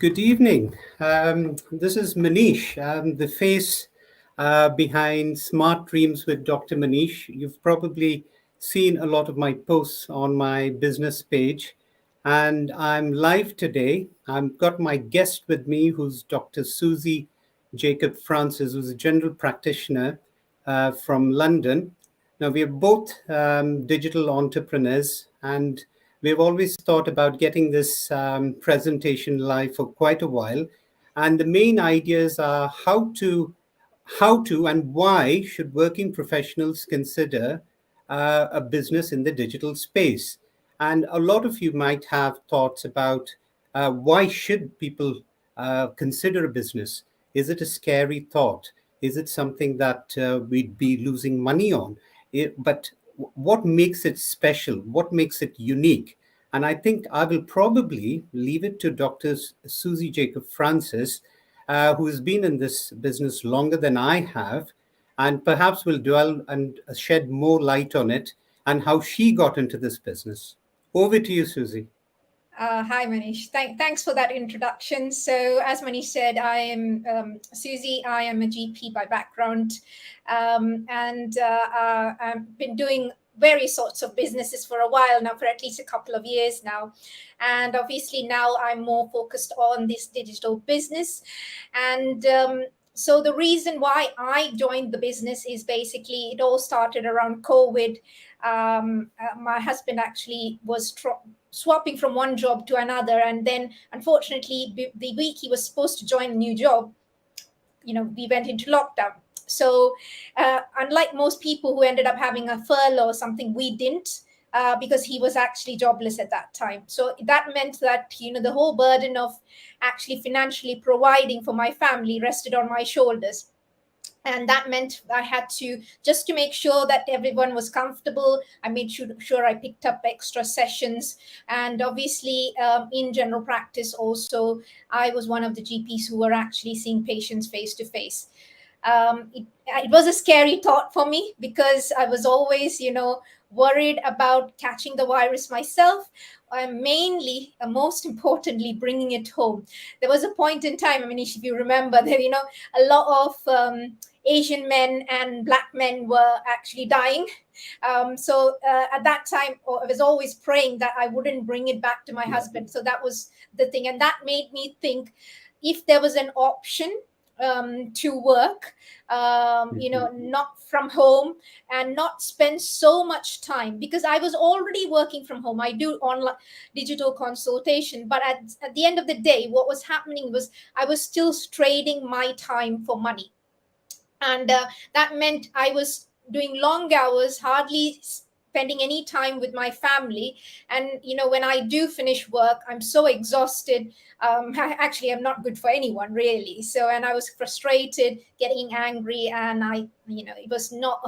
Good evening. This is Manish, the face behind Smart Dreams with Dr. Manish. You've probably seen a lot of my posts on my business page, and I'm live today. I've got my guest with me, who's Dr. Suzie Jacob-Francis, who's a general practitioner from London. Now, we are both digital entrepreneurs, and we've always thought about getting this presentation live for quite a while. And the main ideas are how to and why should working professionals consider a business in the digital space. And a lot of you might have thoughts about why should people consider a business? Is it a scary thought? Is it something that we'd be losing money on? But what makes it special? What makes it unique? And I think I will probably leave it to Dr. Suzie Jacob-Francis, who has been in this business longer than I have, and perhaps will dwell and shed more light on it and how she got into this business. Over to you, Suzie. Hi, Manish. Thanks for that introduction. So, as Manish said, I am Suzie. I am a GP by background, and I've been doing various sorts of businesses for a while now, for at least a couple of years now. And obviously, now I'm more focused on this digital business. And so, the reason why I joined the business is basically it all started around COVID. My husband actually was swapping from one job to another, and then unfortunately the week he was supposed to join a new job, we went into lockdown. So unlike most people who ended up having a furlough or something, we didn't, because he was actually jobless at that time. So that meant that the whole burden of actually financially providing for my family rested on my shoulders. And that meant I had to, just to make sure that everyone was comfortable, I made sure I picked up extra sessions. And obviously, in general practice also, I was one of the GPs who were actually seeing patients face to face. It was a scary thought for me because I was always, worried about catching the virus myself. Mainly, most importantly, bringing it home. There was a point in time, Manish, if you remember, that a lot of Asian men and Black men were actually dying. So at that time, I was always praying that I wouldn't bring it back to my husband. So that was the thing, and that made me think if there was an option to work, not from home and not spend so much time, because I was already working from home. I do online digital consultation, but at the end of the day, what was happening was I was still trading my time for money. And that meant I was doing long hours, hardly spending any time with my family. And when I do finish work, I'm so exhausted. Actually, I'm not good for anyone, really. So, and I was frustrated, getting angry, and it was not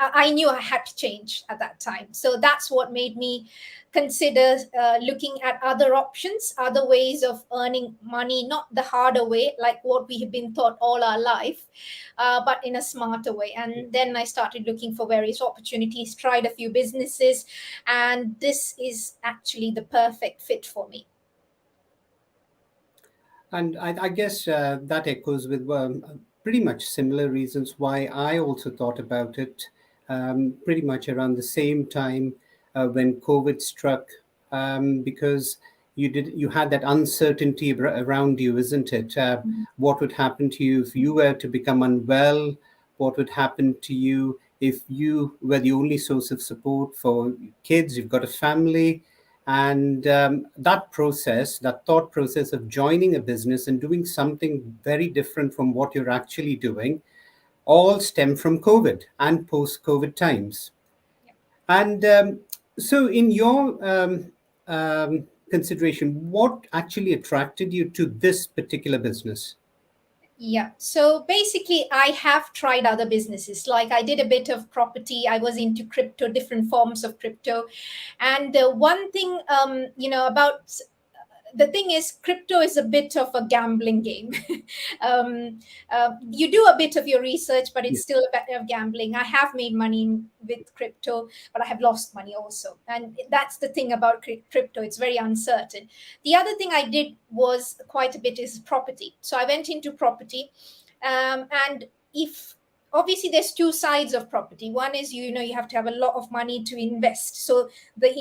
I knew I had to change at that time. So that's what made me consider looking at other options, other ways of earning money, not the harder way, like what we have been taught all our life, but in a smarter way. And then I started looking for various opportunities, tried a few businesses, and this is actually the perfect fit for me. And I guess that echoes with pretty much similar reasons why I also thought about it pretty much around the same time when COVID struck, because you had that uncertainty around you, isn't it? What would happen to you if you were to become unwell? What would happen to you if you were the only source of support for kids? You've got a family. And that thought process of joining a business and doing something very different from what you're actually doing, all stem from COVID and post-COVID times. And so, in your consideration, what actually attracted you to this particular business? Yeah. So basically, I have tried other businesses. Like I did a bit of property. I was into crypto, different forms of crypto. And one thing, about the thing is, crypto is a bit of a gambling game. um, you do a bit of your research, but it's Yeah. still a bit of gambling. I have made money with crypto, but I have lost money also. And that's the thing about crypto. It's very uncertain. The other thing I did was quite a bit is property. So I went into property. And if obviously there's two sides of property. One is, you have to have a lot of money to invest. So the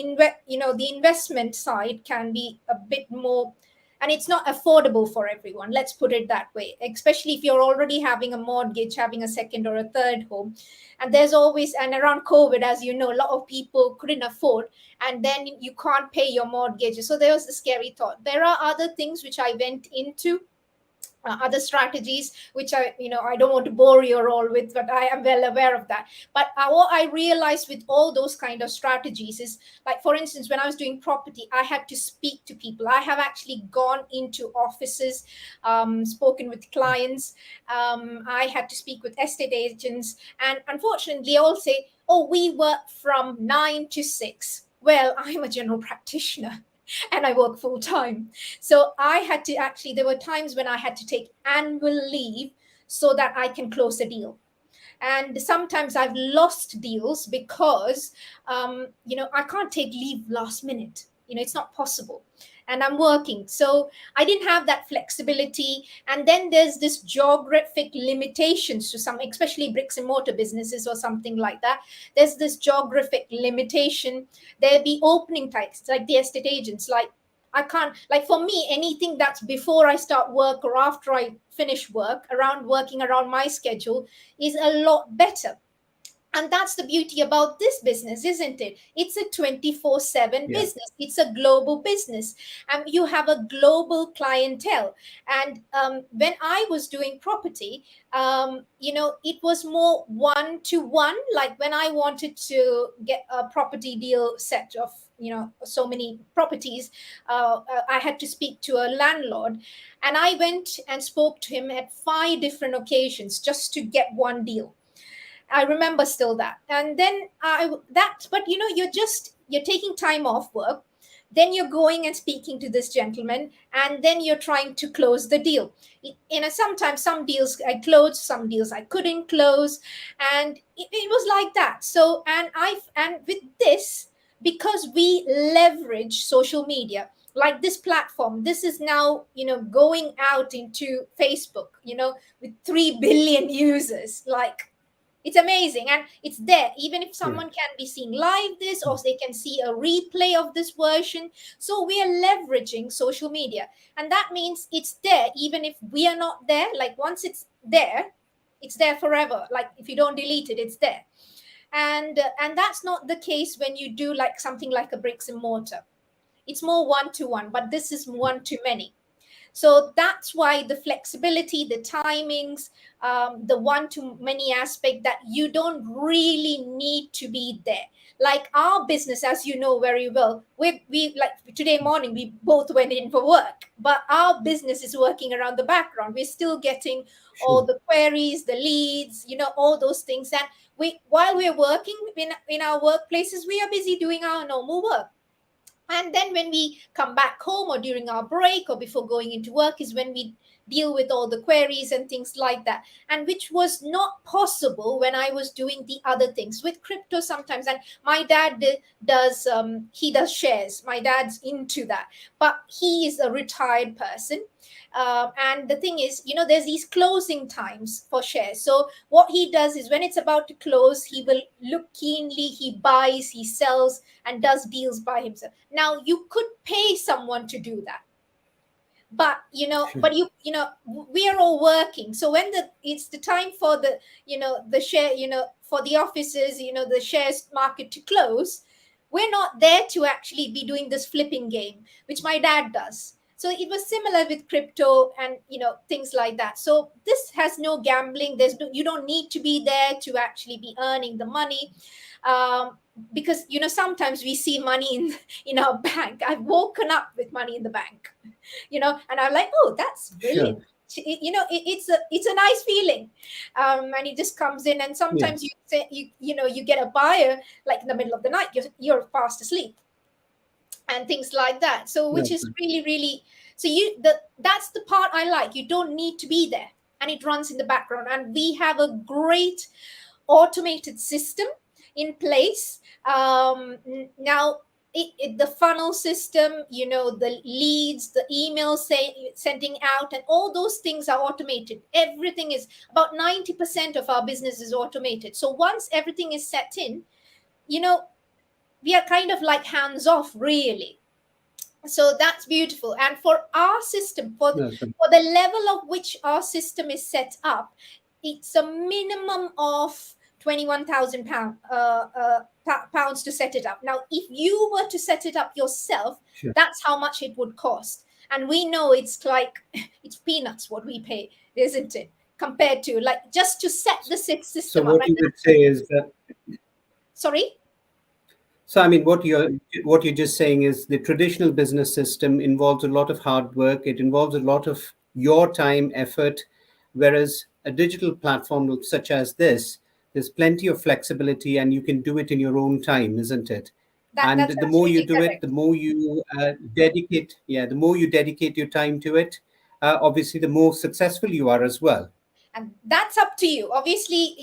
investment side can be a bit more, and it's not affordable for everyone, let's put it that way, especially if you're already having a mortgage, having a second or a third home. And there's always, and around COVID, as you know, a lot of people couldn't afford, and then you can't pay your mortgage. So there was the scary thought. There are other things which I went into, other strategies which I don't want to bore you all with, but I am well aware of that. But what I realized with all those kind of strategies is, like, for instance, when I was doing property, I had to speak to people. I have actually gone into offices, spoken with clients. I had to speak with estate agents, and unfortunately they all say, oh, we work from 9 to 6. Well, I'm a general practitioner and I work full time. So I had to actually, there were times when I had to take annual leave so that I can close a deal. And sometimes I've lost deals because, I can't take leave last minute. It's not possible. And I'm working. So I didn't have that flexibility. And then there's this geographic limitations to some, especially bricks and mortar businesses or something like that. There's this geographic limitation. There'll be opening times, like the estate agents, like, I can't, like, for me, anything that's before I start work or after I finish work, around working around my schedule, is a lot better. And that's the beauty about this business, isn't it? It's a 24/7 Yeah. business. It's a global business. And you have a global clientele. And when I was doing property, it was more one to one. Like when I wanted to get a property deal set of, so many properties, I had to speak to a landlord. And I went and spoke to him at 5 different occasions just to get one deal. I remember still that. And then but you're taking time off work. Then you're going and speaking to this gentleman, and then you're trying to close the deal. Sometimes some deals I closed, some deals I couldn't close, and it was like that. So, and with this, because we leverage social media, like this platform, this is now going out into Facebook, with 3 billion users, like, it's amazing, and it's there. Even if Yeah. someone can be seeing live this, or they can see a replay of this version. So we are leveraging social media, and that means it's there even if we are not there. Like once it's there forever. Like if you don't delete it, it's there. And that's not the case when you do like something like a bricks and mortar. It's more one to one, but this is one to many. So that's why the flexibility, the timings, the one to many aspect, that you don't really need to be there. Like our business, as you know very well, we like today morning we both went in for work, but our business is working around the background. We're still getting all Sure. the queries, the leads, all those things. And while we're working in our workplaces, we are busy doing our normal work. And then when we come back home or during our break or before going into work is when we deal with all the queries and things like that. And which was not possible when I was doing the other things with crypto sometimes. And my dad he does shares. My dad's into that, but he is a retired person. And the thing is, there's these closing times for shares. So what he does is when it's about to close, he will look keenly, he buys, he sells, and does deals by himself. Now you could pay someone to do that, but Sure. we are all working. So when it's the time for the share, for the offices, the shares market to close, we're not there to actually be doing this flipping game, which my dad does. So it was similar with crypto and things like that. So this has no gambling. You don't need to be there to actually be earning the money. Because sometimes we see money in our bank. I've woken up with money in the bank, and I'm like, oh, that's Sure. brilliant. It's a nice feeling. And it just comes in, and Yeah. sometimes you say you get a buyer like in the middle of the night, you're fast asleep, and things like that. So which That's is right. really, really, so that's the part I like. You don't need to be there, and it runs in the background, and we have a great automated system in place. Now the funnel system, the leads, the emails sending out, and all those things are automated. Everything is about 90% of our business is automated. So once everything is set in, you know we are kind of like hands off, really. So that's beautiful. And for our system, That's right. for the level of which our system is set up, it's a minimum of 21,000 pounds to set it up. Now if you were to set it up yourself, Sure. that's how much it would cost. And we know it's like it's peanuts what we pay, isn't it, compared to like just to set the So system up. what And you would say is that, sorry. so I mean, what you're just saying is the traditional business system involves a lot of hard work. It involves a lot of your time, effort, whereas a digital platform such as this, there's plenty of flexibility, and you can do it in your own time, isn't it? And That's the more you absolutely do it, the correct. more you dedicate, yeah, the more you dedicate your time to it, obviously, the more successful you are as well. And that's up to you. Obviously,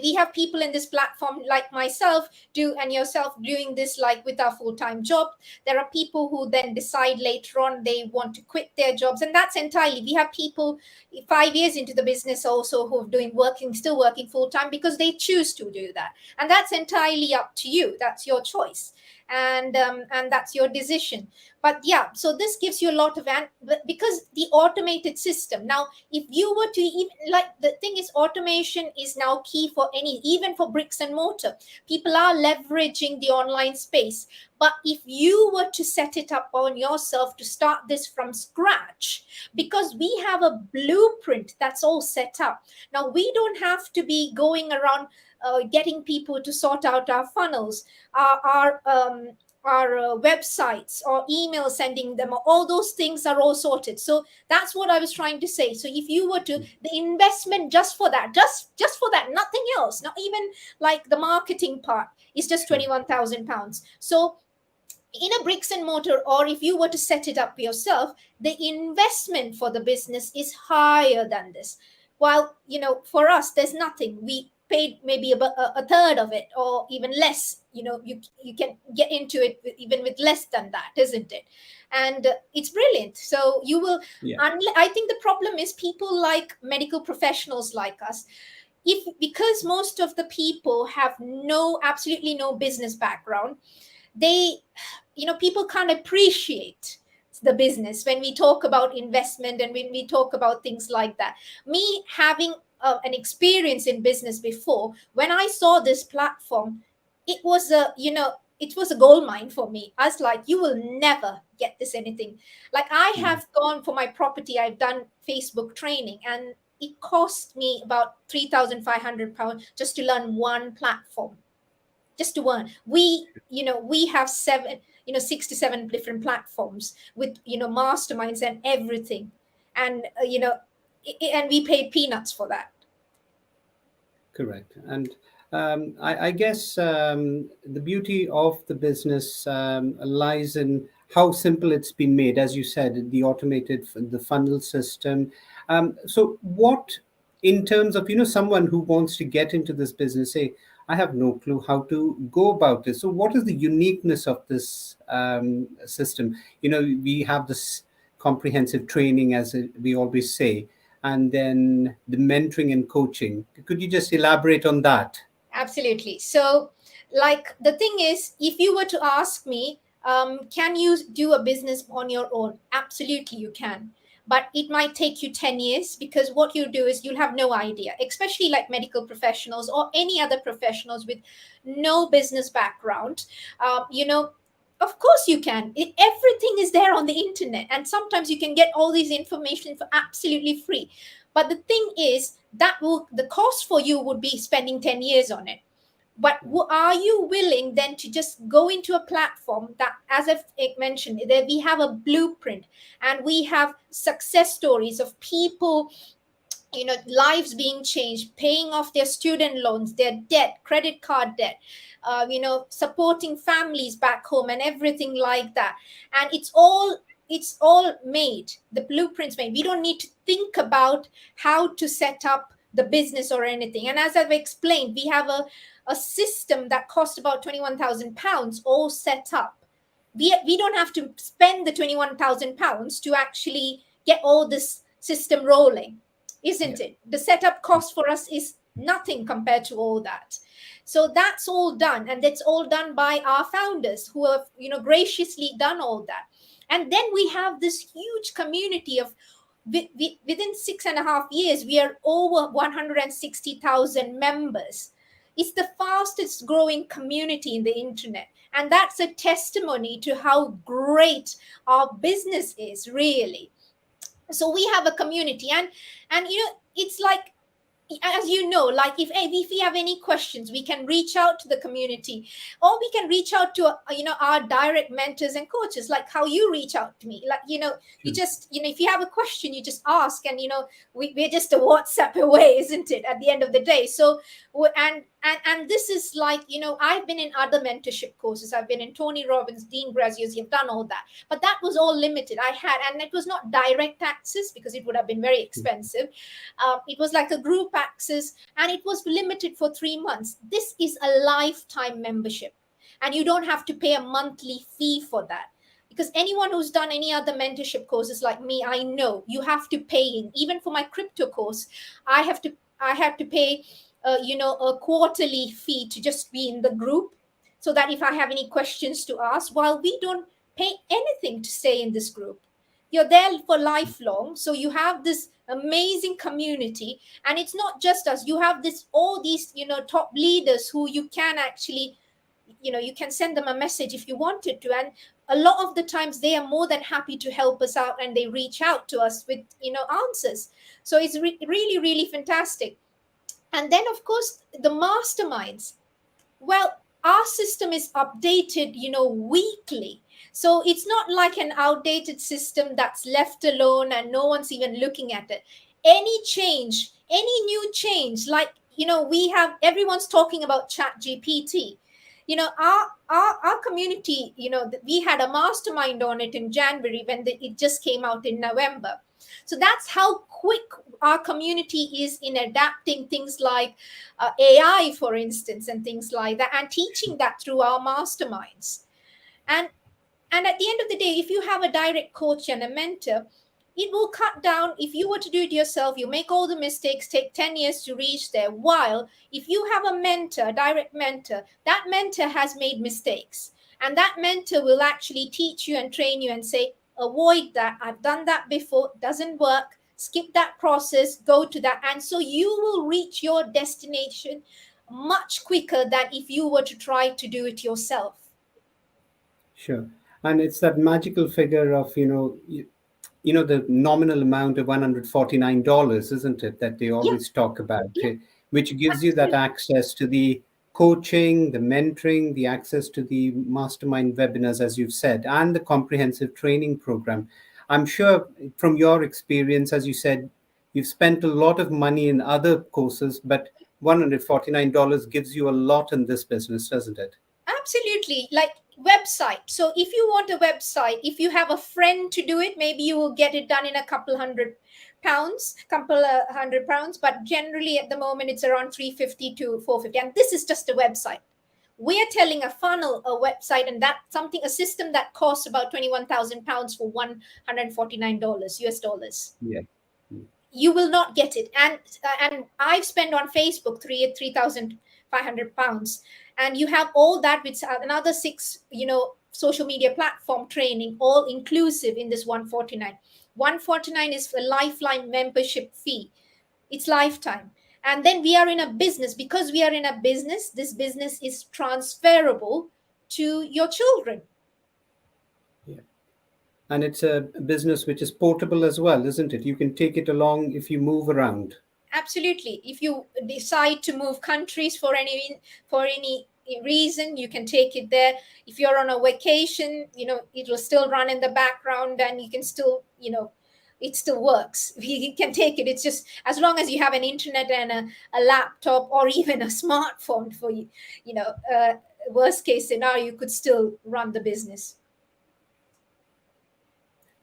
we have people in this platform like myself do, and yourself doing this like with our full-time job. There are people who then decide later on they want to quit their jobs, and that's entirely. We have people 5 years into the business also who are still working full-time because they choose to do that, and that's entirely up to you. That's your choice, and that's your decision. But yeah, so this gives you a lot of because the automated system. Now if you were to, even like, the thing is, automation is now key for any, even for bricks and mortar. People are leveraging the online space. But if you were to set it up on yourself to start this from scratch, because we have a blueprint that's all set up. Now we don't have to be going around getting people to sort out our funnels, our websites or email sending them. All those things are all sorted. So that's what I was trying to say. So if you were to, the investment just for that, just for that, nothing else, not even like the marketing part, is just Sure. 21,000 pounds. So in a bricks and mortar, or if you were to set it up yourself, the investment for the business is higher than this. While for us there's nothing. We paid maybe about a third of it, or even less. You can get into it even with less than that, isn't it? And it's brilliant. So you will, Yeah. I think the problem is people like medical professionals like us, if because most of the people have absolutely no business background, they people can't appreciate the business when we talk about investment and when we talk about things like that. Me having an experience in business before, when I saw this platform, it was a gold mine for me. I was like, you will never get this anything. Like, I Mm. have gone for my property, I've done Facebook training, and it cost me about 3,500 pounds just to learn one platform, just to one. We have 6 to 7 different platforms with masterminds and everything. And and we paid peanuts for that. Correct. And I guess the beauty of the business lies in how simple it's been made, as you said, the automated, the funnel system. So, what, in terms of someone who wants to get into this business, say, I have no clue how to go about this. So, what is the uniqueness of this system? We have this comprehensive training, as we always say, and then the mentoring and coaching. Could you just elaborate on that? Absolutely. So, like, the thing is, if you were to ask me, can you do a business on your own? Absolutely, you can. But it might take you 10 years, because what you do is you'll have no idea, especially like medical professionals or any other professionals with no business background. Of course you can. Everything is there on the internet, and sometimes you can get all these information for absolutely free. But the thing is, the cost for you would be spending 10 years on it. But are you willing then to just go into a platform that, as I've mentioned, that we have a blueprint, and we have success stories of people lives being changed, paying off their student loans, their debt, credit card debt, supporting families back home and everything like that. And it's all made, the blueprints made. We don't need to think about how to set up the business or anything. And as I've explained, we have a system that cost about £21,000 all set up. We don't have to spend the £21,000 to actually get all this system rolling, Yeah. isn't it? The setup cost for us is nothing compared to all that. So that's all done, and that's all done by our founders who have graciously done all that. And then we have this huge community of within 6.5 years we are over 160,000 members. It's the fastest growing community in the internet, and that's a testimony to how great our business is, really. So we have a community, and it's like, as you know, like if we have any questions, we can reach out to the community, or we can reach out to our direct mentors and coaches, like how you reach out to me. Like, you Sure. just, if you have a question, you just ask, and we're just a WhatsApp away, isn't it, at the end of the day? So and this is like, I've been in other mentorship courses. I've been in Tony Robbins, Dean Graziosi. You've done all that, but that was all limited. And it was not direct access because it would have been very expensive. It was like a group access, and it was limited for 3 months. This is a lifetime membership, and you don't have to pay a monthly fee for that. Because anyone who's done any other mentorship courses like me, I know you have to pay in. Even for my crypto course, I have to pay, a quarterly fee to just be in the group, so that if I have any questions to ask, while we don't pay anything to stay in this group, you're there for lifelong. So you have this amazing community, and it's not just us. You have this all these top leaders who you can actually, you can send them a message if you wanted to, and a lot of the times they are more than happy to help us out, and they reach out to us with answers. So it's really, really fantastic. And then, of course, the masterminds. Well, our system is updated, weekly. So it's not like an outdated system that's left alone and no one's even looking at it. Any change, any new change, like, we have, everyone's talking about Chat GPT. Our community, we had a mastermind on it in January when it just came out in November. So that's how quick our community is in adapting things like AI, for instance, and things like that, and teaching that through our masterminds. And and at the end of the day, if you have a direct coach and a mentor, it will cut down. If you were to do it yourself, you make all the mistakes, take 10 years to reach there. While if you have a mentor, a direct mentor, that mentor has made mistakes. And that mentor will actually teach you and train you and say, avoid that. I've done that before, it doesn't work. Skip that process, go to that. And so you will reach your destination much quicker than if you were to try to do it yourself. Sure. And it's that magical figure of, the nominal amount of $149, isn't it, that they Yeah, always talk about, yeah, which gives you that absolutely. access to the coaching, the mentoring, the access to the mastermind webinars, as you've said, and the comprehensive training program. I'm sure from your experience, as you said, you've spent a lot of money in other courses, but $149 gives you a lot in this business, doesn't it? Absolutely. Like website. So if you want a website, if you have a friend to do it, maybe you will get it done in a couple hundred pounds, £100. But generally at the moment it's around 350 to 450. And this is just a website. We are telling a funnel, a website, and that something, a system that costs about £21,000 for $149 US dollars. Yeah. You will not get it. And I've spent on Facebook £3,500, and you have all that with another six social media platform training, all inclusive in this 149 is a lifeline membership fee. It's lifetime. And then we are in a business. Because we are in a business, this business is transferable to your children. Yeah. And it's a business which is portable as well, isn't it? You can take it along if you move around. Absolutely. If you decide to move countries for any reason, you can take it there. If you're on a vacation, it will still run in the background, and you can still it still works. We can take it. It's just as long as you have an internet and a laptop or even a smartphone for you, worst case scenario, you could still run the business.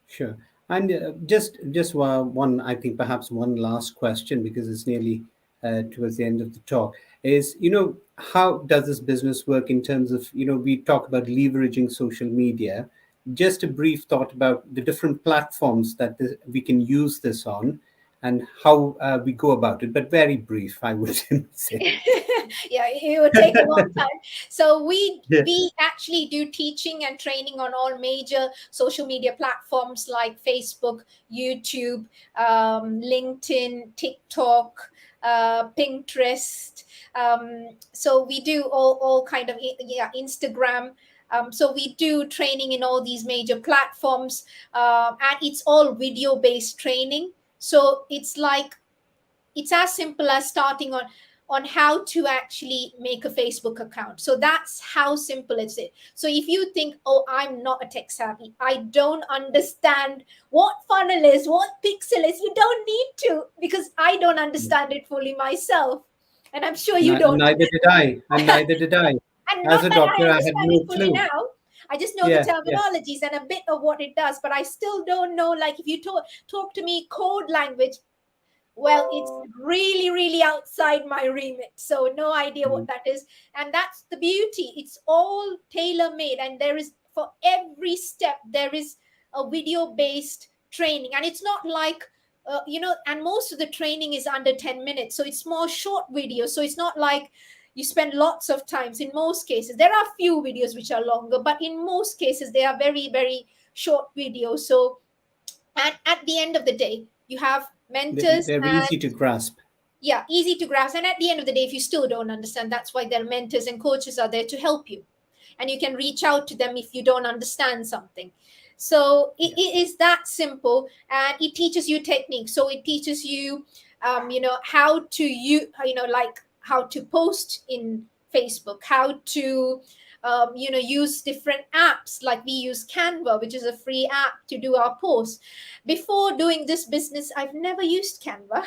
Sure. And just one, I think perhaps one last question, because it's nearly towards the end of the talk, is, how does this business work in terms of, we talk about leveraging social media. Just a brief thought about the different platforms that we can use this on, and how we go about it, but very brief, I would say. Yeah, it would take a long time. So we Yeah. we actually do teaching and training on all major social media platforms like Facebook, YouTube, LinkedIn, TikTok, Pinterest. So we do all kind of, yeah, Instagram. So we do training in all these major platforms, and it's all video based training. So it's as simple as starting on how to actually make a Facebook account. So that's how simple it's it. So if you think, oh, I'm not a tech savvy, I don't understand what funnel is, what pixel is, you don't need to, because I don't understand it fully myself, and I'm sure you don't. Neither did I, and neither did I. And As not a that I doctor, I had understand no it fully clue. now. I just know the Yeah, yeah. terminologies and a bit of what it does, but I still don't know. Like if you talk to me code language, well, it's really, really outside my remit. So no idea what Mm. that is. And that's the beauty. It's all tailor made. And there is, for every step, there is a video based training. And it's not like, and most of the training is under 10 minutes. So it's more short videos. So it's not like you spend lots of times. In most cases, there are few videos which are longer, but in most cases, they are very, very short videos. So, and at the end of the day, you have mentors They're and, easy to grasp. yeah, easy to grasp. And at the end of the day, if you still don't understand, that's why their mentors and coaches are there to help you, and you can reach out to them if you don't understand something. So it, Yeah. it is that simple, and it teaches you techniques. So it teaches you, how to like how to post in Facebook, how to use different apps. Like we use Canva, which is a free app to do our posts. Before doing this business, I've never used Canva.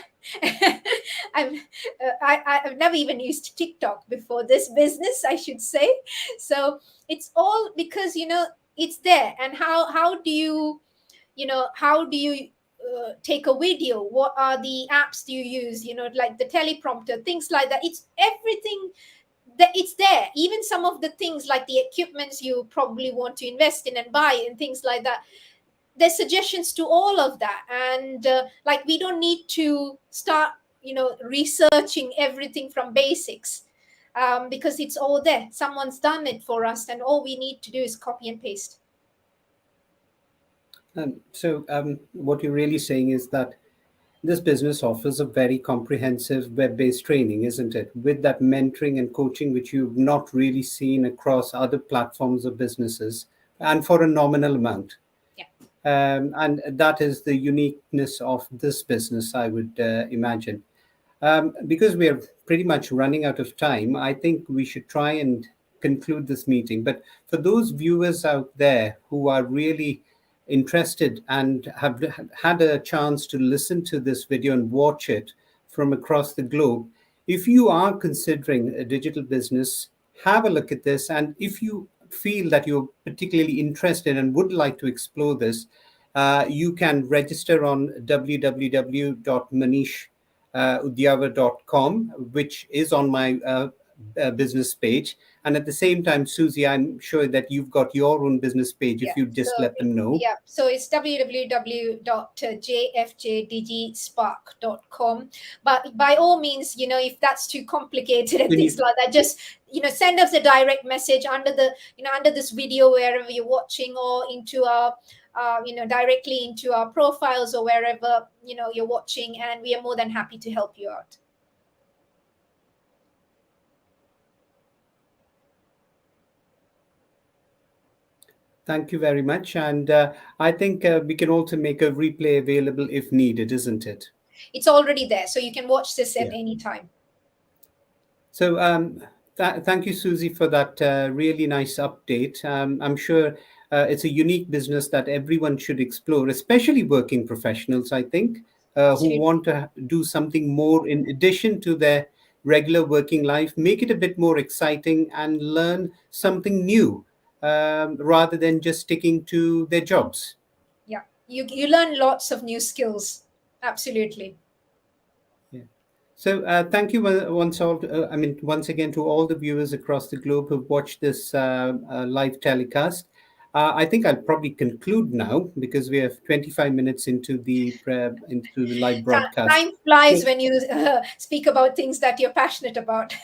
I've I've never even used TikTok before this business, I should say. So it's all because it's there. And how do you take a video? What are the apps do you use? Like the teleprompter, things like that. It's everything that it's there. Even some of the things like the equipments you probably want to invest in and buy and things like that, there's suggestions to all of that. And like we don't need to start researching everything from basics, because it's all there. Someone's done it for us, and all we need to do is copy and paste. So, what you're really saying is that this business offers a very comprehensive web-based training, isn't it? With that mentoring and coaching, which you've not really seen across other platforms or businesses, and for a nominal amount. Yeah. And that is the uniqueness of this business, I would imagine. Because we are pretty much running out of time, I think we should try and conclude this meeting. But for those viewers out there who are really interested and have had a chance to listen to this video and watch it from across the globe, if you are considering a digital business, have a look at this. And if you feel that you're particularly interested and would like to explore this, you can register on www.manish.udyava.com, which is on my business page. And at the same time, Suzie, I'm sure that you've got your own business page, Yeah. if you just So let them know. yeah. So it's www.jfjdigispark.com. But by all means, if that's too complicated and Can things you, like that, just send us a direct message under the under this video, wherever you're watching, or into our directly into our profiles, or wherever you're watching, and we are more than happy to help you out. Thank you very much. And I think we can also make a replay available if needed, isn't it? It's already there, so you can watch this at Yeah. any time. So thank you, Suzie, for that really nice update. I'm sure It's a unique business that everyone should explore, especially working professionals, I think, who Absolutely. want to do something more in addition to their regular working life, make it a bit more exciting and learn something new rather than just sticking to their jobs. Yeah. You learn lots of new skills. Absolutely. Yeah. So thank you once all. Once again to all the viewers across the globe who've watched this live telecast. I think I'll probably conclude now because we have 25 minutes into the live broadcast. Time flies So, when you speak about things that you're passionate about.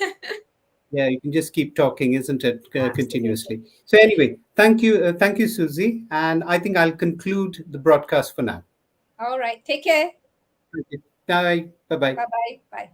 yeah, you can just keep talking, isn't it, Absolutely. continuously? So anyway, thank you, Susie, and I think I'll conclude the broadcast for now. All right. Take care. Thank you. Bye. Bye. Bye. Bye bye. Bye.